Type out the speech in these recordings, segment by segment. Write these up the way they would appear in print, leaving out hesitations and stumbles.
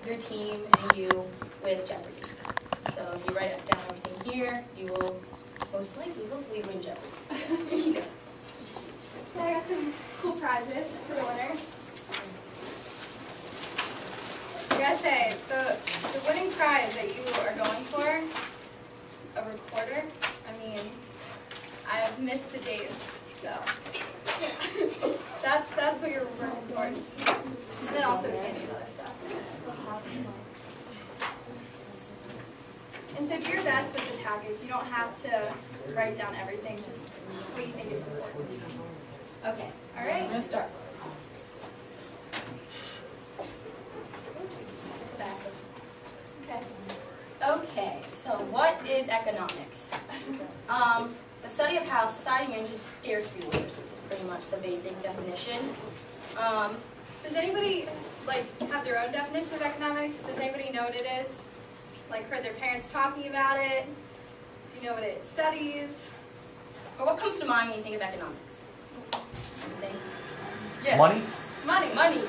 your team and you with Jeopardy. So if you write down everything here, you will most likely, hopefully, win Jeopardy. So here you go. So I got some cool prizes for the winners. I gotta say, the winning prize that you are going for, a recorder, I mean, I have missed the days, so that's what you're working towards. And then also candy and other stuff. And so do your best with the packets. You don't have to write down everything, just what you think is important. Okay, All right? I'm going to start. Okay, so what is economics? The study of how society manages scarce resources is pretty much the basic definition. Does anybody have their own definition of economics? Does anybody know what it is? Like heard their parents talking about it? Do you know what it studies? Or what comes to mind when you think of economics? Anything? Yes. Money? Money. Money.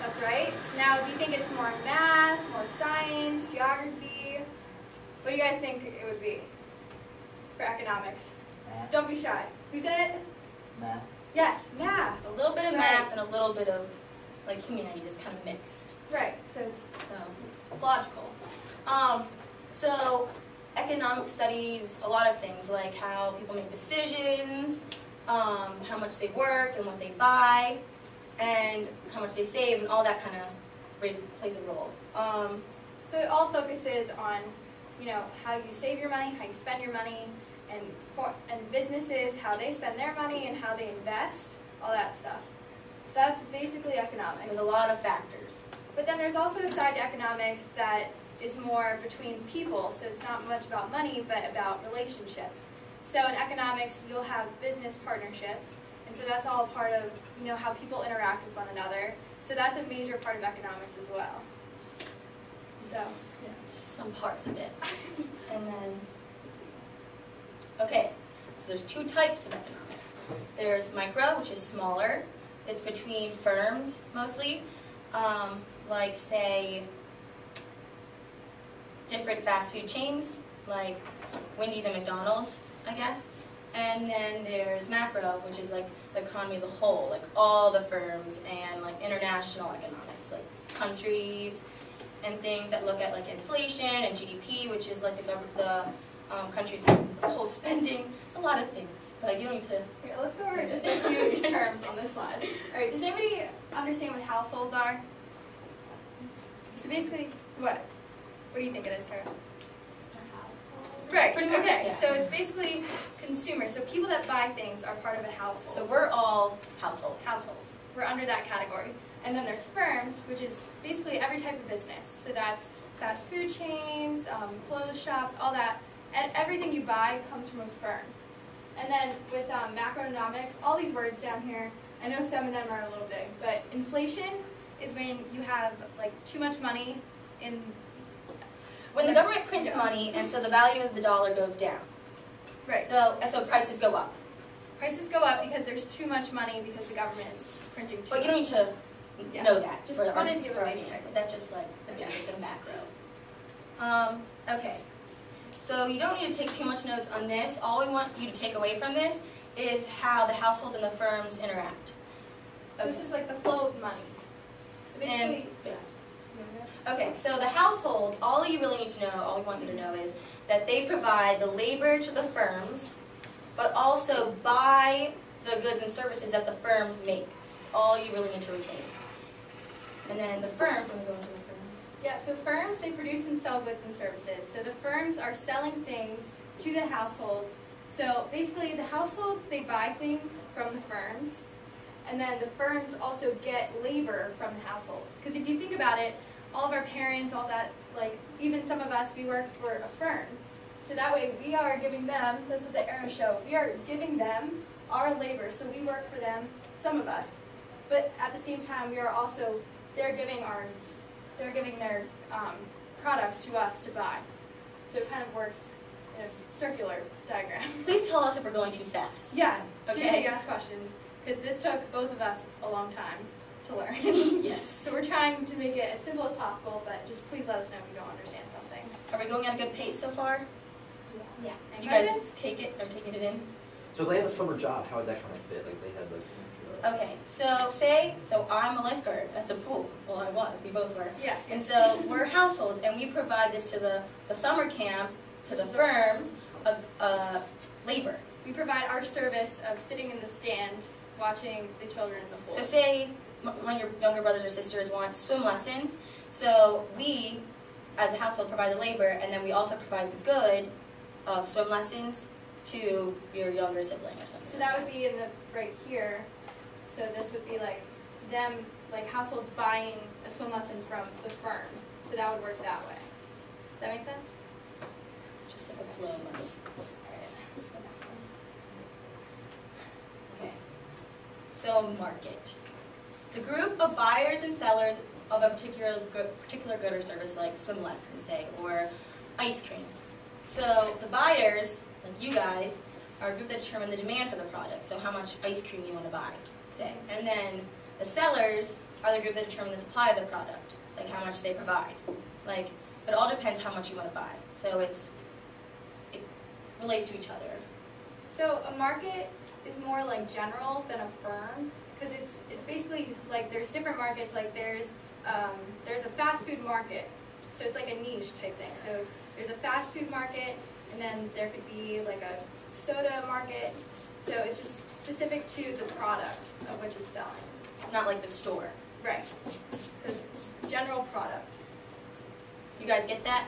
That's right. Now, do you think it's more math, more science, geography? What do you guys think it would be for economics? Math. Don't be shy. Who said it? Math. Yes, math. A little bit of That's right. math and a little bit of humanities. It's kind of mixed. Right, so it's Logical. So economic studies a lot of things like how people make decisions, how much they work and what they buy, and how much they save, and all that kind of plays a role. So it all focuses on, how you save your money, how you spend your money, and businesses, how they spend their money and how they invest, all that stuff. So that's basically economics. There's a lot of factors. But then there's also a side to economics that is more between people, so it's not much about money, but about relationships. So in economics, you'll have business partnerships, and so that's all a part of, how people interact with one another. So that's a major part of economics as well. So, Yeah, just some parts of it. And then, okay, so there's two types of economics. There's micro, which is smaller. It's between firms, mostly, like, say, different fast food chains, like Wendy's and McDonald's, I guess. And then there's macro, which is like the economy as a whole, like all the firms, and like international economics, like countries and things that look at like inflation and GDP, which is like the country's whole spending. It's a lot of things, but you don't need to. here, let's go over just a few of these terms on this slide. All right, does anybody understand what households are? So basically, what? What do you think it is, Kara? Right, Pretty much, okay, yeah. so it's basically consumers. So people that buy things are part of a household. So we're all households. Household. We're under that category. And then there's firms, which is basically every type of business. So that's fast food chains, clothes shops, all that. And everything you buy comes from a firm. And then with macroeconomics, all these words down here, I know some of them are a little big, but inflation is when you have like too much money in... When the government prints money, and so the value of the dollar goes down. Right. So prices go up. Prices go up because there's too much money because the government is printing too But you much. don't need to Yeah. know that. Just for wanted to give a for basic anything. idea. That's just like the basics of macro. Okay. So you don't need to take too much notes on this. All we want you to take away from this is how the households and the firms interact. So this is like the flow of money. So basically... Okay, so the households, all you really need to know, all we want you to know is that they provide the labor to the firms, but also buy the goods and services that the firms make. That's all you really need to retain. And then the firms, I'm going to go into the firms. Yeah, so firms, they produce and sell goods and services. So the firms are selling things to the households. So basically the households, they buy things from the firms, and then the firms also get labor from the households. Because if you think about it, all of our parents, all that, like even some of us, we work for a firm. So that way we are giving them, that's what the arrows show, we are giving them our labor. So we work for them, some of us. But at the same time, we are also, they're giving their products to us to buy. So it kind of works in a circular diagram. Please tell us if we're going too fast. Yeah, Okay. seriously ask questions, because this took both of us a long time to learn. Yes. So we're trying to make it as simple as possible, but just please let us know if you don't understand something. Are we going at a good pace so far? Yeah. Do Any you guys questions? take it, or taking it in? So if they had a summer job, how would that kind of fit? Like they had like. Okay, so I'm a lifeguard at the pool. Well, I was, we both were. Yeah. And so we're households, and we provide this to the summer camp, to the firms of labor. We provide our service of sitting in the stand watching the children in the pool. So say one of your younger brothers or sisters wants swim lessons, so we, as a household, provide the labor, and then we also provide the good of swim lessons to your younger sibling or something. So that would be in the right here. So this would be like them, like households buying a swim lesson from the firm. So that would work that way. Does that make sense? Just like a flow of money. Alright. What's the next one? Okay. So market. The group of buyers and sellers of a particular good or service, like swim lessons, say, or ice cream. So the buyers, like you guys, are a group that determine the demand for the product. So how much ice cream you want to buy, say. And then the sellers are the group that determine the supply of the product, like how much they provide. Like, it all depends how much you want to buy. So it relates to each other. So a market is more like general than a firm, because it's basically like there's different markets. Like there's a fast food market, so it's like a niche type thing. So there's a fast food market, and then there could be like a soda market. So it's just specific to the product of which it's selling. Not like the store. Right. So it's general product. You guys get that?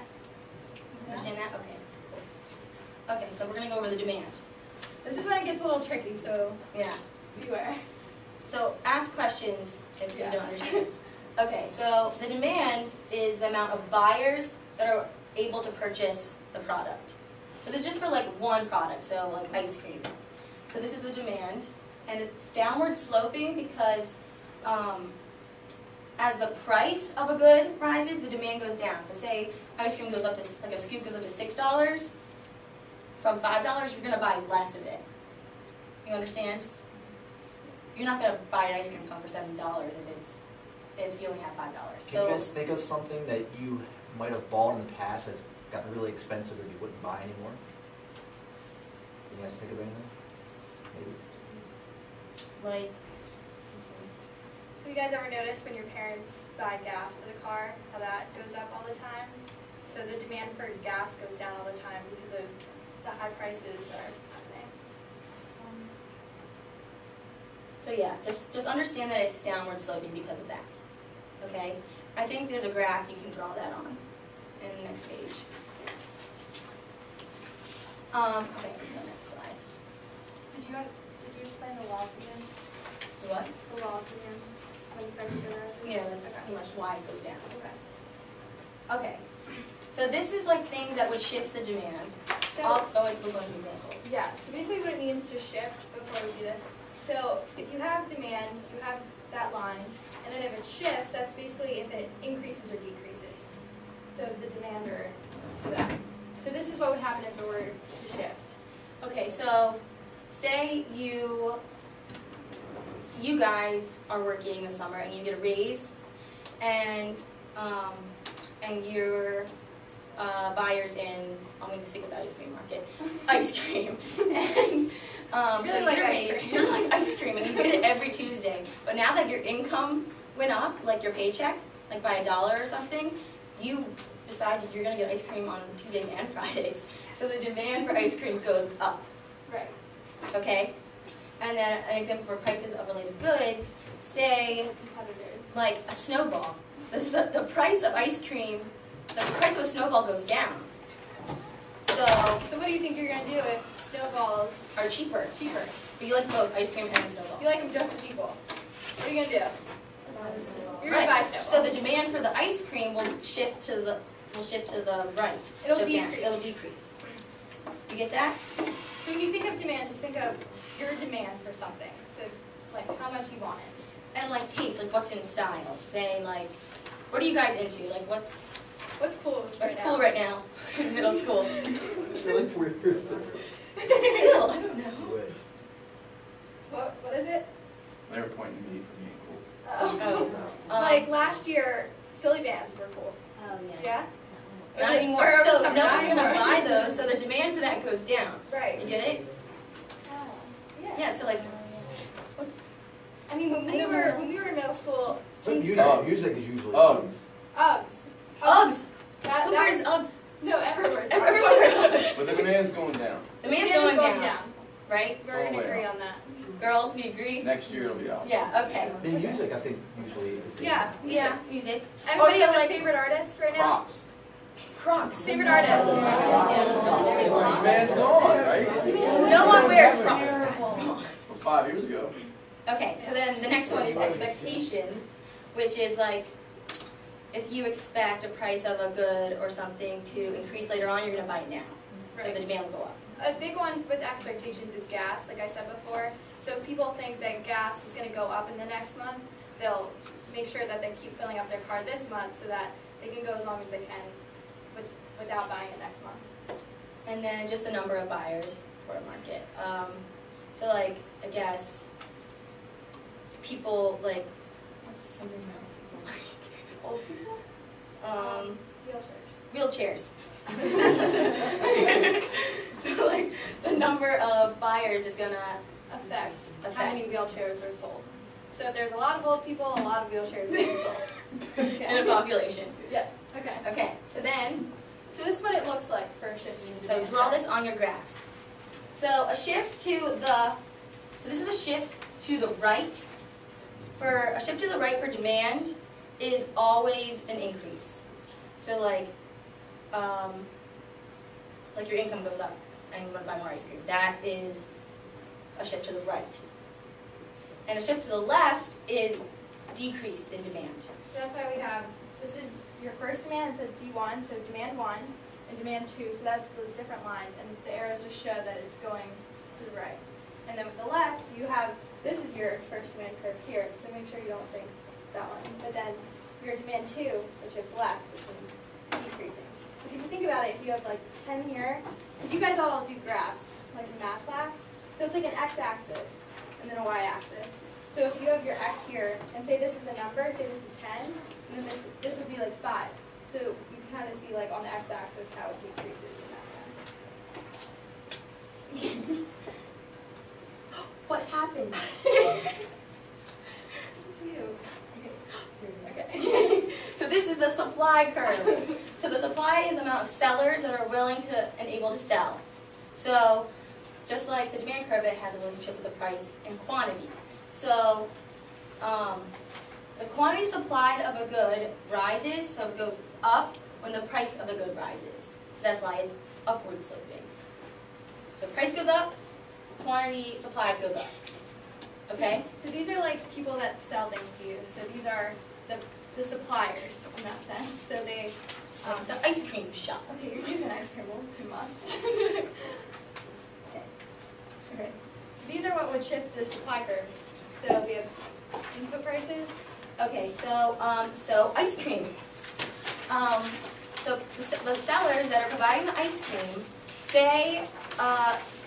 Understand that? Okay. Cool. Okay, so we're going to go over the demand. This is when it gets a little tricky, so Yeah. beware. So ask questions if you Yeah. don't understand. Okay, so the demand is the amount of buyers that are able to purchase the product. So this is just for like one product, so like ice cream. So this is the demand, and it's downward sloping because as the price of a good rises, the demand goes down. So say ice cream goes up to, like a scoop goes up to $6, from $5 you're going to buy less of it. You understand? You're not going to buy an ice cream cone for $7 if you only have $5. Can you guys think of something that you might have bought in the past that's gotten really expensive that you wouldn't buy anymore? Can you guys think of anything? Maybe. Like, Have you guys ever noticed when your parents buy gas for the car, how that goes up all the time? So the demand for gas goes down all the time because of the high prices that are happening. so yeah, just understand that it's downward sloping because of that. Okay? I think there's a graph you can draw that on in the next page. Okay, let's go next slide. Did you explain the law of demand? What? The law of demand when prices go rising? Yeah, that's Okay. pretty much why it goes down. Okay. Okay. So this is like things that would shift the demand. So We'll go into examples. yeah, so basically what it means to shift before we do this. So if you have demand, you have that line, and then if it shifts, that's basically if it increases or decreases. So the demand or so that. So this is what would happen if it were to shift. Okay, so say you guys are working this summer and you get a raise, and your buyers in, I'm going to stick with the ice cream market, ice cream, and so you like get a ice raise, cream. you like ice cream, and you get it every Tuesday. But now that your income went up, like your paycheck, like by $1 or something, you decided you're going to get ice cream on Tuesdays and Fridays. So the demand for ice cream goes up. Right. Okay? And then an example for prices of related goods, say Competitors. like a snowball. The price of ice cream, the price of a snowball goes down. So, So what do you think you're going to do if snowballs are cheaper. But you like both ice cream and snowball. you like them just as equal? What are you going to do? You're going Right. to buy snowballs. So the demand for the ice cream will shift to the right. It'll So again, decrease. It'll decrease. You get that? So when you think of demand, just think of your demand for something. So it's like how much you want it. And like taste, like what's in style. Say like, what are you guys into? Like what's What's cool right now in middle school? It's really 4 years different. Still, I don't know. Wait. What is it? They were pointing to me for being cool. Oh. Oh. Like last year, silly bands were cool. Oh, Yeah? Not anymore. Or over So summer, no not one's gonna anymore. buy those, so the demand for that goes down. Right. You get it? Yeah, so like, I mean, when we were in middle school, But jeans music, Uggs. music is usually. Uggs. Uggs. Uggs! That, Who that wears was- Uggs? No, everyone wears Uggs. Everyone wears Uggs. But the demand's going down. The man's Demand's going down, right? We're gonna It's all agree way on that. Girls, we agree? Next year it'll be out. Yeah, okay. In music, I think usually is. Yeah. Yeah, music. Anybody so have a like favorite artist right now? Crocs. Crocs. Favorite artist? Demand's on, right? No one wears Crocs. Well, 5 years ago. Okay, so then the next one is expectations, which is like, if you expect a price of a good or something to increase later on, you're gonna buy it now. So Right. the demand will go up. A big one with expectations is gas, like I said before. So if people think that gas is going to go up in the next month, they'll make sure that they keep filling up their car this month so that they can go as long as they can without buying it next month. And then just the number of buyers for a market. So like, I guess, people like, what's something that people like? Old people? Wheelchairs. Wheelchairs. So like, the number of buyers is gonna, Affect how Affect. many wheelchairs are sold. So if there's a lot of old people, a lot of wheelchairs will be sold. in a population. Yeah, okay. Okay, so then, So this is what it looks like for a shift in so demand. draw this on your graphs. So a shift to the, so this is a shift to the right. For a shift to the right for demand is always an increase. So like your income goes up and you want to buy more ice cream. That is a shift to the right. And a shift to the left is decrease in demand. So that's why we have, this is your first demand, it says D1, so demand 1, and demand 2, so that's the different lines, and the arrows just show that it's going to the right. And then with the left, you have, this is your first demand curve here, so make sure you don't think it's that one. But then your demand 2, which is left, which means decreasing. Because if you think about it, if you have like 10 here, because you guys all do graphs, like in math class, so it's like an x-axis and then a y-axis. So if you have your x here, and say this is a number, say this is 10, and then this would be like 5. So you can kind of see like on the x-axis how it decreases in that sense. What happened? Okay. So this is the supply curve. So the supply is the amount of sellers that are willing to and able to sell. So just like the demand curve, it has a relationship with the price and quantity. So the quantity supplied of a good rises, so it goes up when the price of the good rises. So that's why it's upward sloping. So price goes up, quantity supplied goes up. Okay? So these are like people that sell things to you. So these are the suppliers in that sense. So they, The ice cream shop. okay, you're using ice cream a little too much. Okay. Okay. So these are what would shift the supply curve. So we have input prices. Okay, so ice cream. So the sellers that are providing the ice cream say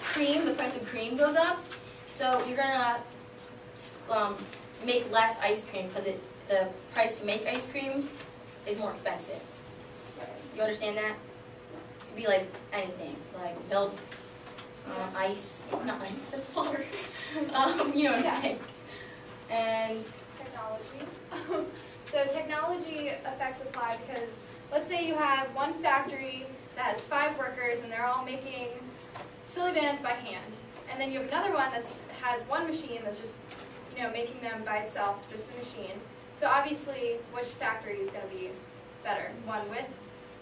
cream, the price of cream goes up. So you're gonna make less ice cream because the price to make ice cream is more expensive. You understand that? It could be like anything, like milk, ice, not ice, that's water. You know what I'm saying? And Technology. So technology affects supply because let's say you have one factory that has 5 workers and they're all making silly bands by hand. And then you have another one that has one machine that's just, making them by itself, just the machine. So obviously, which factory is going to be better? One with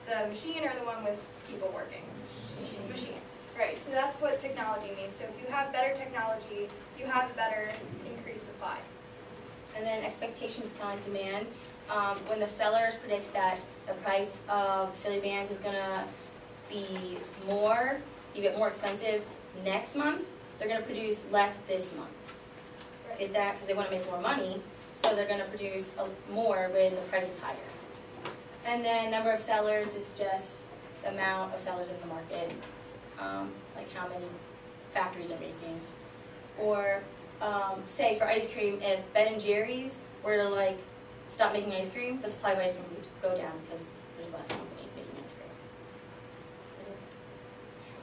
the machine or the one with people working? Machine. Right, so that's what technology means. So if you have better technology, you have a better increased supply. And then expectation is kind of like demand. When the sellers predict that the price of silly bands is going to be more, even more expensive next month, they're going to produce less this month. Right. Get that? Because they want to make more money, so they're going to produce more when the price is higher. And then number of sellers is just the amount of sellers in the market, like how many factories are making. Or say for ice cream, if Ben & Jerry's were to like stop making ice cream, the supply of ice cream would go down because there's less company making ice cream.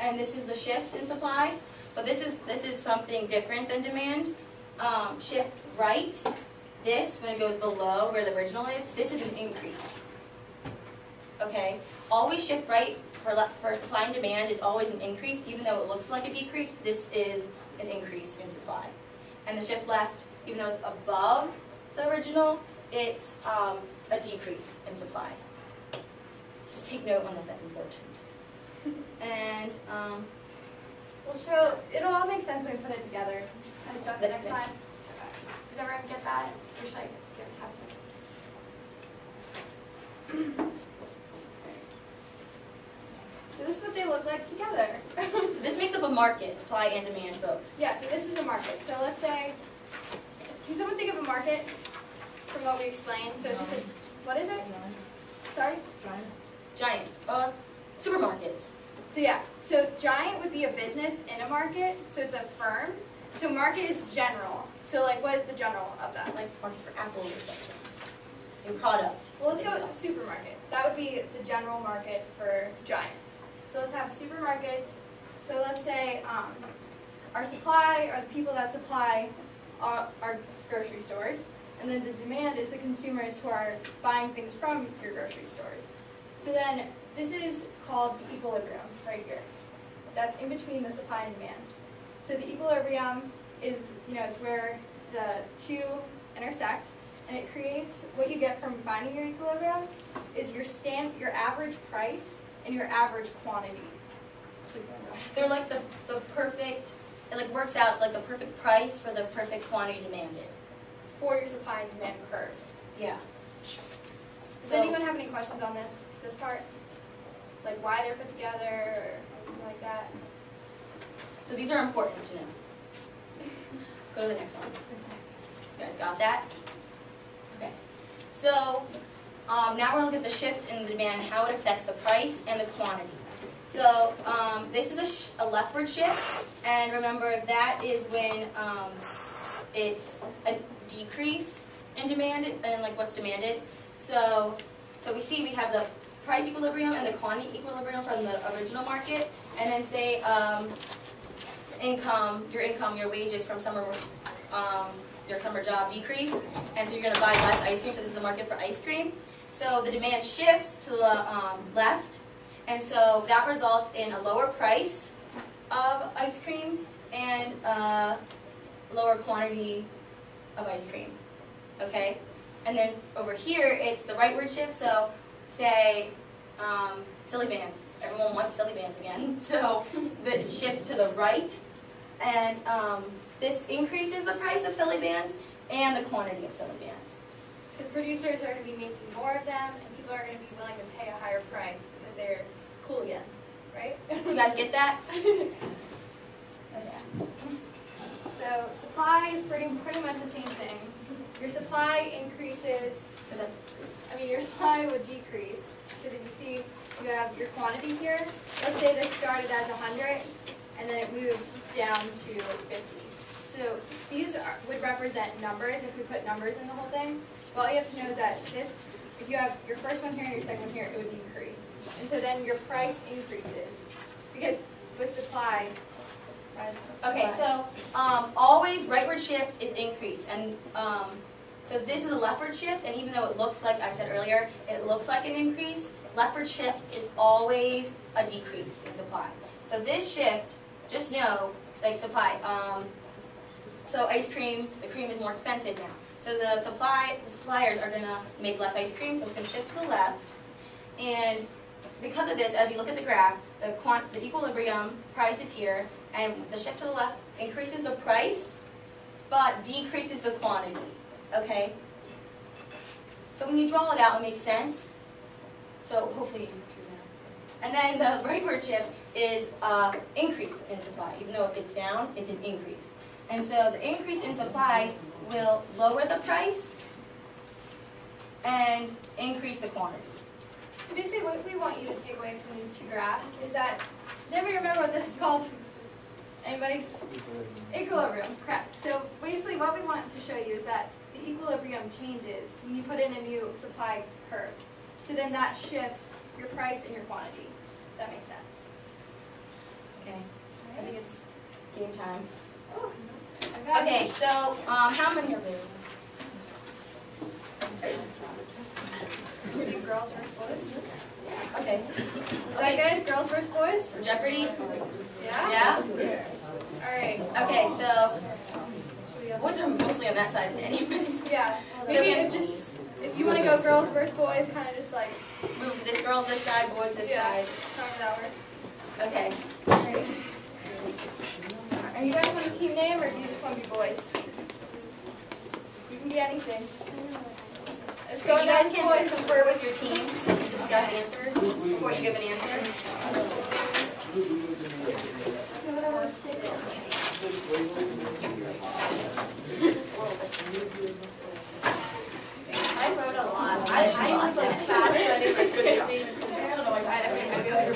And this is the shifts in supply, but this is something different than demand. Shift right, this, when it goes below where the original is, this is an increase. Okay? Always shift right for supply and demand, it's always an increase, even though it looks like a decrease, this is an increase in supply. And the shift left, even though it's above the original, it's a decrease in supply. Just take note on that, that's important. And, We'll show, it'll all make sense when we put it together. And stuff the next Next. slide. Does everyone get that? Or should I give have some? So this is what they look like together. so this makes up a market, supply and demand both. Yeah, so this is a market. So let's say, can someone think of a market from what we explained? So it's just a, what is it? Sorry? Giant, supermarkets. So yeah, so giant would be a business in a market, so it's a firm. So market is general. So like what is the general of that? Like, Market for Apple or something. A product. well, let's they go sell. with supermarket. That would be the general market for giant. So let's have supermarkets. So let's say our supply are the people that supply our grocery stores, and then the demand is the consumers who are buying things from your grocery stores. So then this is called the equilibrium right here. That's in between the supply and demand. So the equilibrium is, it's where the two intersect, and it creates what you get from finding your equilibrium is your average price and your average quantity. They're like the perfect, it like works out, it's like the perfect price for the perfect quantity demanded. For your supply and demand curves. Yeah. Does anyone have any questions on this part? Like why they're put together or anything like that? So these are important to know. Go to the next one. You guys got that? Okay. So now we're going to look at the shift in the demand and how it affects the price and the quantity. So this is a leftward shift, and remember that is when it's a decrease in demand and like what's demanded. So we see we have the price equilibrium and the quantity equilibrium from the original market, and then say your wages from your summer job decrease, and so you're going to buy less ice cream, so this is the market for ice cream. So the demand shifts to the left, and so that results in a lower price of ice cream and a lower quantity of ice cream, okay? And then over here, it's the rightward shift, so say silly bands. Everyone wants silly bands again, so it shifts to the right, and this increases the price of silly bands and the quantity of silly bands. Because producers are going to be making more of them, and people are going to be willing to pay a higher price because they're cool again, right? You guys get that? Okay. So supply is pretty much the same thing. Your supply increases, So that's your supply would decrease, because if you see, you have your quantity here. Let's say this started as 100, and then it moved down to 50. So these would represent numbers, if we put numbers in the whole thing. But all you have to know is that this, if you have your first one here and your second one here, it would decrease. And so then your price increases, because with supply, okay, so always rightward shift is increase, and so this is a leftward shift, and even though it looks like, I said earlier, it looks like an increase, leftward shift is always a decrease in supply. So this shift, just know, like supply, so ice cream, the cream is more expensive now. So the suppliers are going to make less ice cream, so it's going to shift to the left. And because of this, as you look at the graph, the equilibrium price is here, and the shift to the left increases the price, but decreases the quantity, okay? So when you draw it out, it makes sense. So hopefully you do that. And then the rightward shift is increase in supply. Even though it's down, it's an increase. And so the increase in supply will lower the price and increase the quantity. So basically what we want you to take away from these two graphs is that, does anybody remember what this is called? Anybody? Equilibrium, correct. So basically what we want to show you is that the equilibrium changes when you put in a new supply curve. So then that shifts your price and your quantity. If that makes sense. Okay, I think it's game time. Oh, I got Okay, it. so, how many are there? Should we do girls versus boys? Okay. Is that good? Girls versus boys? For Jeopardy? Yeah? Yeah? Alright. Okay, so, Should we go? boys are mostly on that side anyways. Yeah. Maybe if you want to go girls versus boys, kind of just like, Move the girls this side, boys this yeah, side. however that works. Okay. Alright. Are you guys want a team name or do you just want to be boys? You can be anything. Let's So go you guys guys can boys. confer with your team to discuss answers before you give an answer. I wrote a lot. I was like fast, I didn't get good job. I don't know, I feel like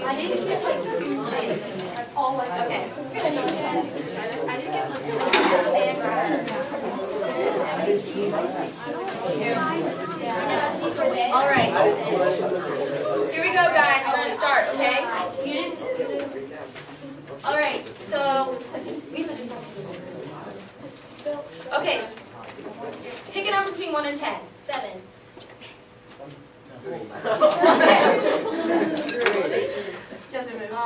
I didn't get like 2 lines. That's all I got. Okay. I didn't get All right. Here we go, guys. We're gonna start, okay? You didn't. All right. So, okay. Pick a number between 1 and 10. 7. Doesn't move. 5.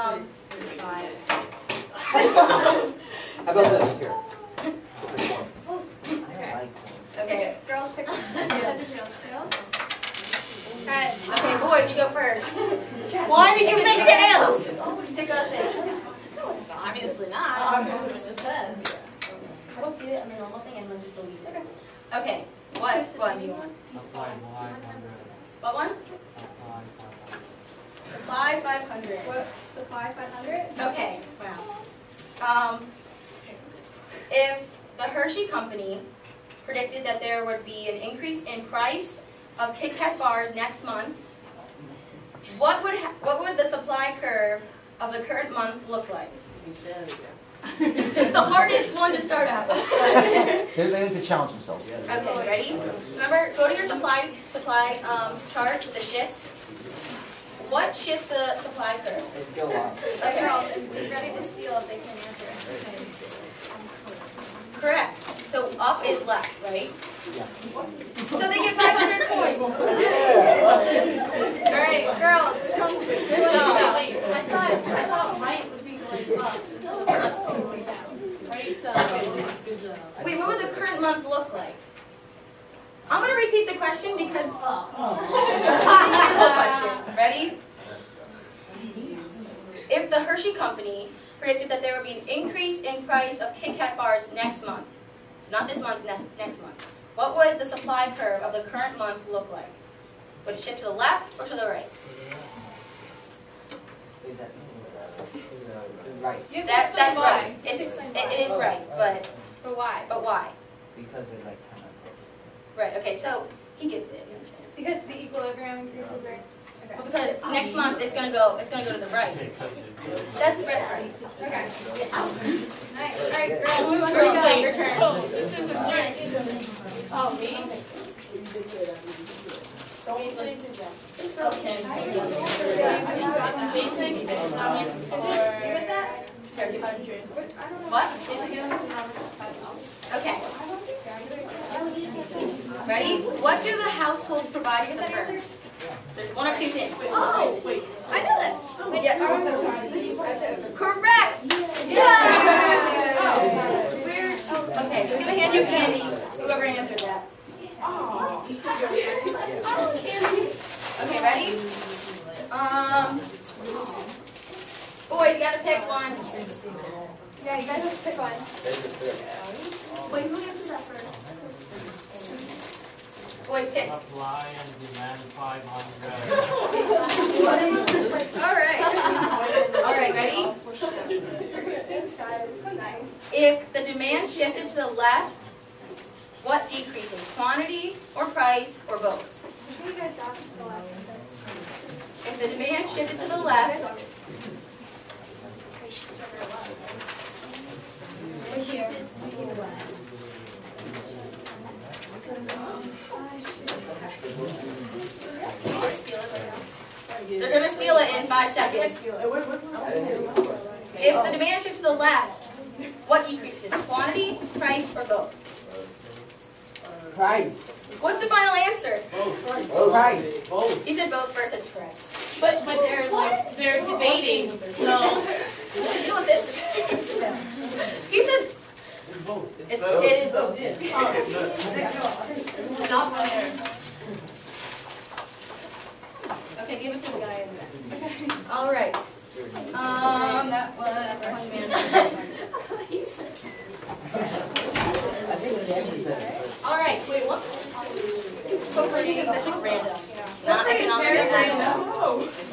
How about this here? Okay. Girls pick one. Guys. Okay, boys, you go first. Why did you pick tails? Pick up this. Obviously not. I will do it on the normal thing and then just delete it. Okay. What one do you want? What one? Supply 500. What? Supply 500? Okay. Wow. If the Hershey Company predicted that there would be an increase in price of Kit Kat bars next month, what would the supply curve of the current month look like? You picked the hardest one to start out with. They need to challenge themselves. Okay, ready? So remember, go to your supply chart with the shifts. What shifts the supply curve? Okay, girls, be ready to steal if they can answer. Correct. So up is left, right? So they get 500 points. All right, girls, which one? Good job. Wait, I thought right would be going up. Right? Wait, what would the current month look like? I'm going to repeat the question because the whole question. Ready? If the Hershey Company predicted that there would be an increase in price of Kit Kat bars next month, so not this month, next month, what would the supply curve of the current month look like? Would it shift to the left or to the right? Right. You have to That's explain why. right. You have to explain It is right, but why? why? Because it like kind of. Right. Okay. So he gets it. He understands. Because the equilibrium increases, right? Okay. Well, because next month it's gonna go to the right. That's right. Okay. Nice. All right, girls, Girls, girls, your turn. This is the first. Oh, me? Okay. Basic economics You for get that? Here, give me- 100. What? Basic economics for Okay. Ready? What do the households provide to the firms? There's one of two things. Oh, wait. I know this. Yes. $5,000. Correct. We're Okay. She's gonna hand you candy. Whoever answered that. Okay. Ready? Boys, you gotta pick one. yeah, you guys have to pick one. Wait, who answered that first? Boys, pick. Supply and demand 500. All right. All right. Ready? This guy is so nice. If the demand shifted to the left, what decreases? Quantity or price or both? Can you guys stop the last answer? If the demand shifted to the left, Right here. They're gonna steal it in 5 seconds. If the demand shifts to the left, what decreases? Quantity, price, or both? Price. What's the final answer? Price. Both. He said both first, that's correct. But they're debating, so. What do you do with this? He said Both. it is both. Not fair. Okay, give it to the guy in the back. All right. That was one man. All right. Wait, what? Potpourri, that's like random. Not Potpourri is economic. very Random. random.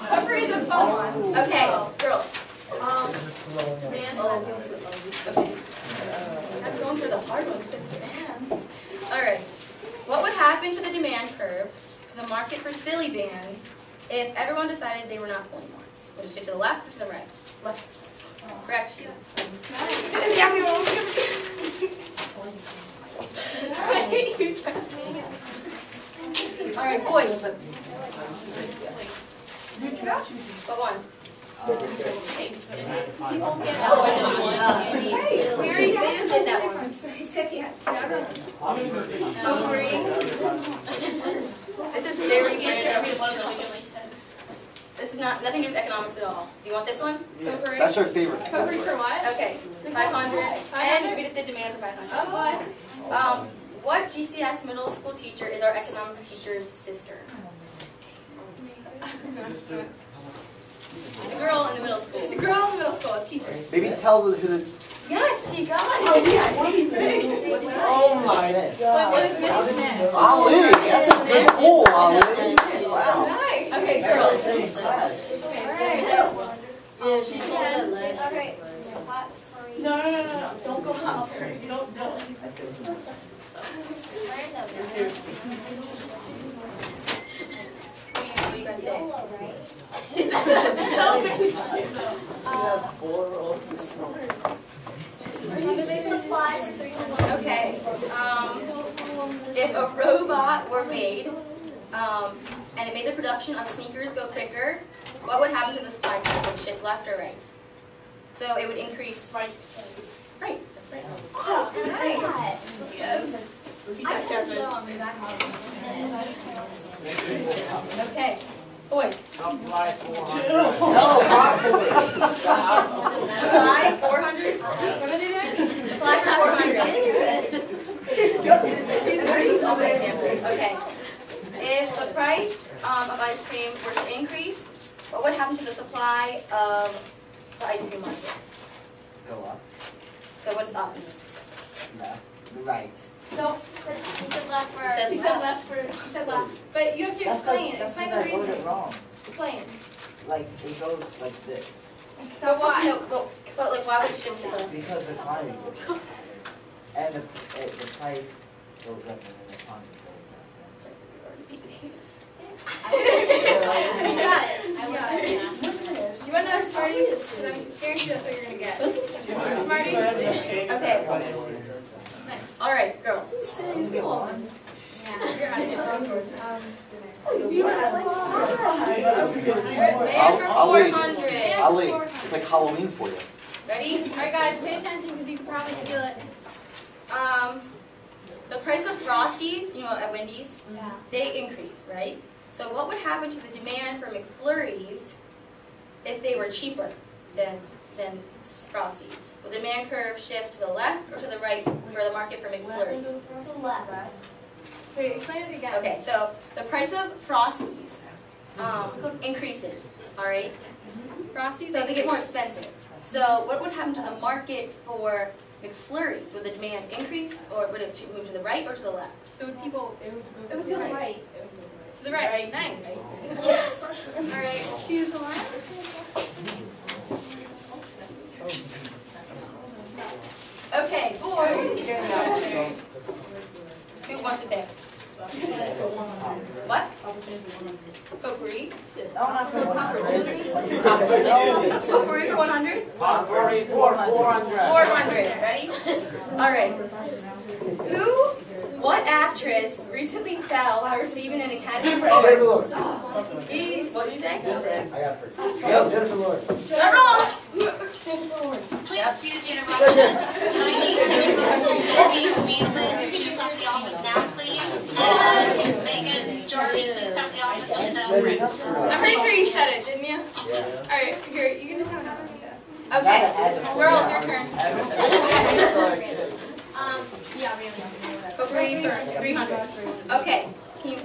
Potpourri is a fun one. Okay, girls. Okay. I'm going for the hard ones today. All right. What would happen to the demand curve for the market for silly bands if everyone decided they were not pulling more? Would it stick to the left or to the right? Left. Correct. All right, boys. What one? We already did that one. Potpourri. This is very random. This is nothing to do with economics at all. Do you want this one? Potpourri. That's our favorite. Potpourri for what? Okay, 500. And we just did demand for 500. Oh, what? What GCS middle school teacher is our economics teacher's sister? She's a girl in the middle school. She's a girl in middle school, a teacher. Maybe tell who the. Yes, he got it. Oh my But God. it was Miss Smith. Ali, that's a good pull, Ali. Wow. Nice. Okay, girls. Alright. Yeah, she told that last Okay. No. Don't go out there. You don't know. What do you guys say? So many. Okay. If a robot were made, and it made the production of sneakers go quicker, what would happen to the supply chain? Would it shift left or right? So it would increase. Right. Right. That's right. Oh, Yes. okay. Boys. Supply 400. Supply 400. What are they doing? Supply for 400. Okay. If the price of ice cream were to increase, what would happen to the supply of the ice cream market? Go up. So what's up? Left. Right. No. He said left for. He said He said left for. He said left. But you have to explain. Explain the I wrote reason. it wrong. Explain. Like, it goes like this. But why? No, but like, why would it shift to the? Because the quantity goes up. And the price goes up and then the quantity goes You got it. I got it. Do you want to know Smarties? Because I'm guaranteed that's what you're going to get. Smarties? Okay. up. Nice. All right, girls. Man for Ali. 400. Ali, it's like Halloween for you. Ready? Alright guys, pay attention because you could probably steal it. The price of Frosties, you know, at Wendy's, Yeah. they increase, right? So what would happen to the demand for McFlurries if they were cheaper than Frosty? Will the demand curve shift to the left or to the right for the market for McFlurries? To the left. Wait, explain it again. Okay, so the price of Frosties increases, all right? Frosties, So they get more expensive. So what would happen to the market for McFlurries? Would the demand increase, or would it move to the right or to the left? So would people, it would go It would go right. to the right. Nice. Yes. Alright, choose one. Okay, boys. Who wants to pick? What? Potpourri? No, not for 100. Potpourri for 100? 400. 400. Ready? All right. What act actress recently fell while receiving an Academy Jennifer Award. Lawrence. What did you say? I got it first. Jennifer Lawrence. You're wrong. Please excuse the interruption. Can I need to meet with you come to the office now, please? And Megan, Jordan, please come to the office with the print. I'm pretty sure you said it, didn't you? Yeah. Alright, here, you can just have another one. Okay, girls, your turn. Potpourri for 300. Okay, can you?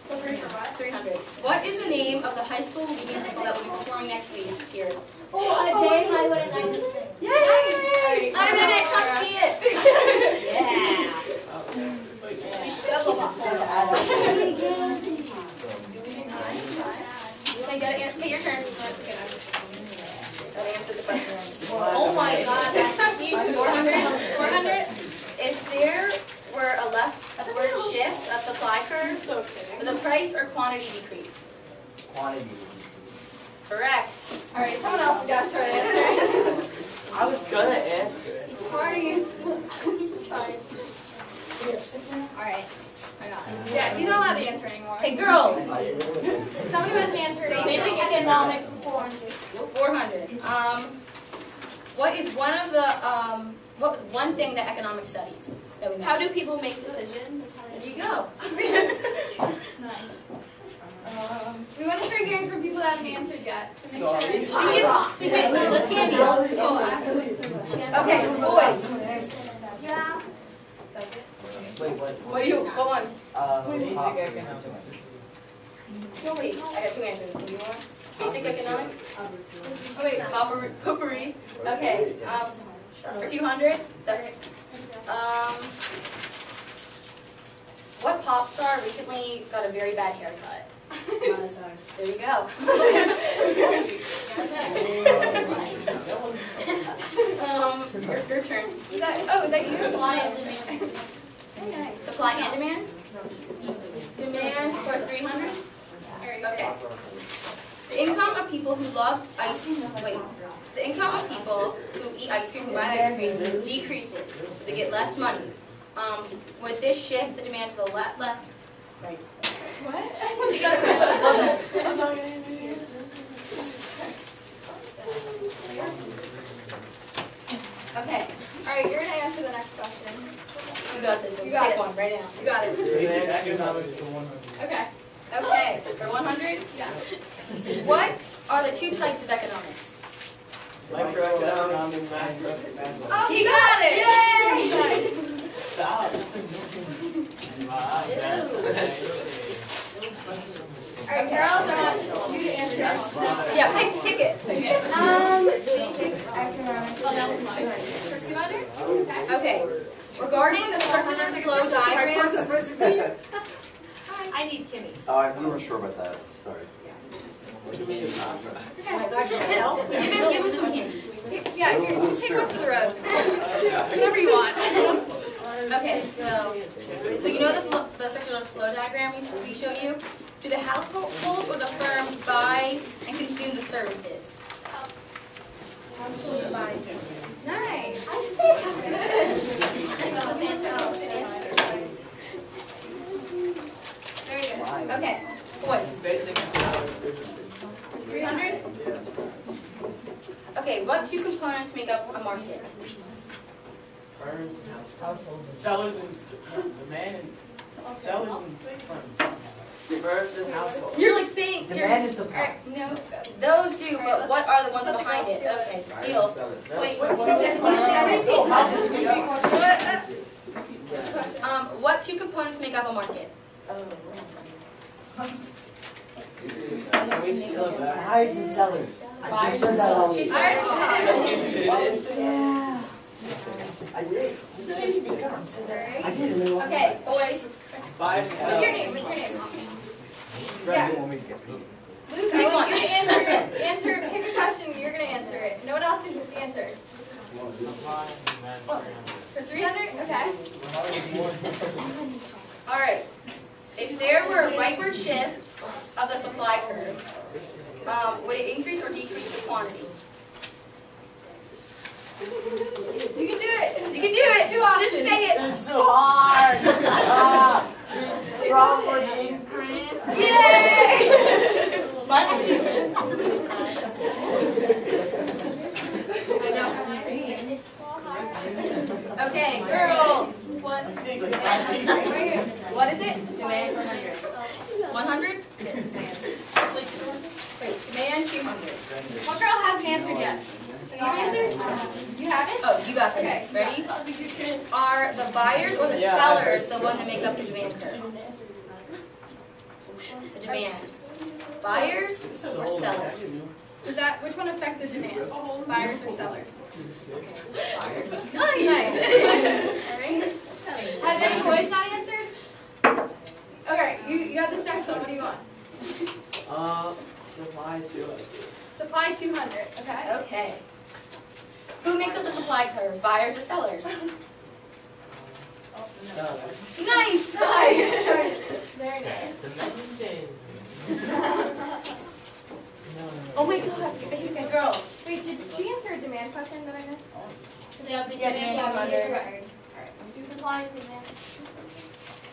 Potpourri for what? 300. What is the name of the high school musical that will be performing next week here? Oh, a day in Hollywood and I was there. Yay! I'm in it. Come see it. Okay, okay, your turn. Gotta answer the question. Oh my God, that's huge. 400. 400? If there were a leftward shift of supply curve, So exciting. would the price or quantity decrease? Quantity. Correct. Alright, someone else has got to try to answer. I was gonna answer it. Parties. Alright. Yeah, he's not allowed to answer anymore. Hey, girls. Someone who hasn't answered. Basic economics. 400. What is one of the what was one thing that economics studies that we How mentioned? do people make decisions? There you go. Nice. We want to start hearing from people that haven't answered yet. So make Sorry. sure. So let's Andy. Okay, boys. Yeah. Wait, what? What do you? What one? Basic economics. Wait, I got two answers. What do you want? Basic economics. Oh wait. Potpourri. Okay. For 200. What pop star recently got a very bad haircut? There you go. Your turn. Is that you? Very nice. Supply and demand? Demand for 300? Okay. The income of people who love ice cream, the income of people who eat ice cream, who buy ice cream, decreases, so they get less money. Would this shift the demand to the left? Right. What? You got it right. I love that. Okay, Alright, you're gonna answer the next question. you got this. You got Pick it. one right now. You got it. Basic economics for 100. Okay. Okay, for 100? Yeah. What are the two types of economics? Microeconomics and macroeconomics. Oh, You got it! Yay! Stop. Alright, girls, I want you to answer. Yeah, pick it. Basic economics. Oh, that was mine. For 200? Okay. Okay, regarding the circular flow diagram, I need Timmy. We weren't sure about that, sorry. give him some hints. Yeah, here, just take one for the road. Whatever you want. Okay, so you know the circular flow diagram we showed you? Do the households or the firms buy and consume the services? Nice. Very good. Okay, boys, Basic economics. 300? Okay, what two components make up a market? Firms and households. Sellers and demand and sellers and firms. Firms and households. You're like saying, Demand and supply. no, those do, but what are the ones behind it? Okay, steel. Wait, what is it? What two components make up a market? Buyers and sellers. I just said that all. She's I did. I did. Okay, boys. Buyers and What's your sellers. name? What's your name? Greg, you want me to get paid? Luke, I want you to answer it. Answer, pick a question, you're going to answer it. No one else can answer. For 300? Okay. Alright. If there were a rightward shift of the supply curve, would it increase or decrease the quantity? You can do it. You can do it! Two options. Just say it! It's so hard. Okay, girls. What is it? Demand 100. 100? Wait, demand 200. What girl hasn't answered yet? Have you answered? You haven't? Oh, you got this. Okay. Ready? Are the buyers or the sellers the one that make up the demand curve? The demand. Buyers or sellers? Does that, which one affect the demand? Buyers or sellers? Nice. Alright. Have any boys not answered? Okay, you got this next one. What do you want? Supply 200. Supply 200. Okay. Okay. Who makes up the supply curve? Buyers or sellers? Sellers. Nice. Nice. Very nice. Oh my God. Okay, girls. Wait, did she answer a demand question that I missed? Yeah, demand Yeah, 200. Alright. Do supply and demand.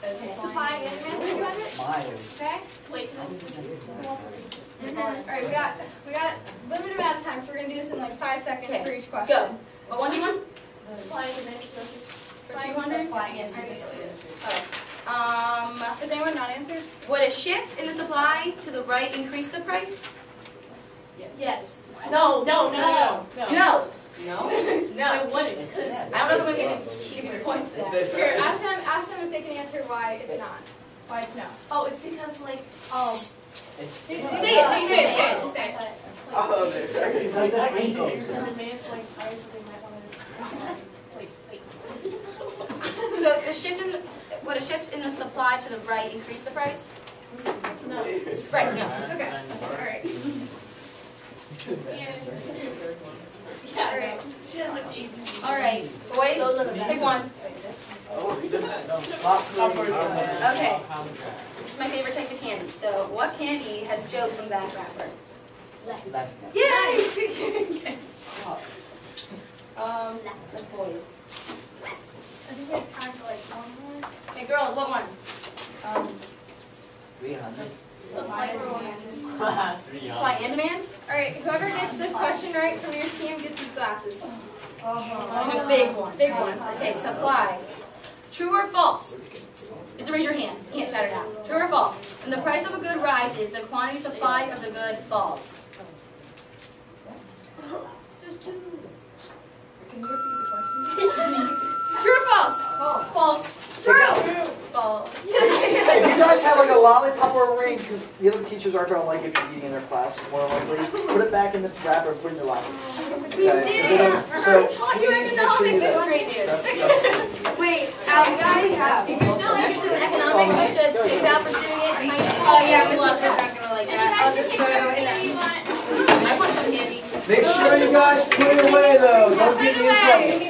Okay. Supply and demand 200. Miles. Okay. Wait. Alright, we got limited amount of time, so we're gonna do this in like 5 seconds Okay, for each question. Go. What one do you want? Supply and demand. For 200? Has anyone not answered? Would a shift in the supply to the right increase the price? Yes. No. No. No. No. It wouldn't, because I don't know if I'm going to give you the points for that. Here, ask them if they can answer why it's not. Why it's no. it's because like Say it. Just say it. Oh, there. the demands like price they might want to place. So the shift in would a shift in the supply to the right increase the price? No. Right. No. Okay. Alright. Yeah. Alright. She has like easy. All right, boys, pick one. Okay. This is my favorite type of candy. So, what candy has Joe from that wrapper? Yay! The boys. I think we have time for like one more. Okay, girls, what one? 300. Supply and demand. Supply and demand? Alright, whoever gets this question right from your team gets these glasses. It's a big one. Big one. Okay, supply. True or false? You have to raise your hand. You can't shout it out. True or false? When the price of a good rises, the quantity supplied of the good falls. There's two. Can you repeat the question? True or false? False. True. False. If you guys have like a lollipop or a ring, because the other teachers aren't going to like it if you're eating in their class, more likely, put it back in the wrapper and put it in your locker. We did it! I taught you economics. This is great news. Wait, Guys, if you're still interested in economics, you should think about pursuing it in high school. Oh yeah, Miss Walker's not gonna like that. I'll just throw it away now. I want some candy. Make sure you guys put it away though. Don't get me in trouble.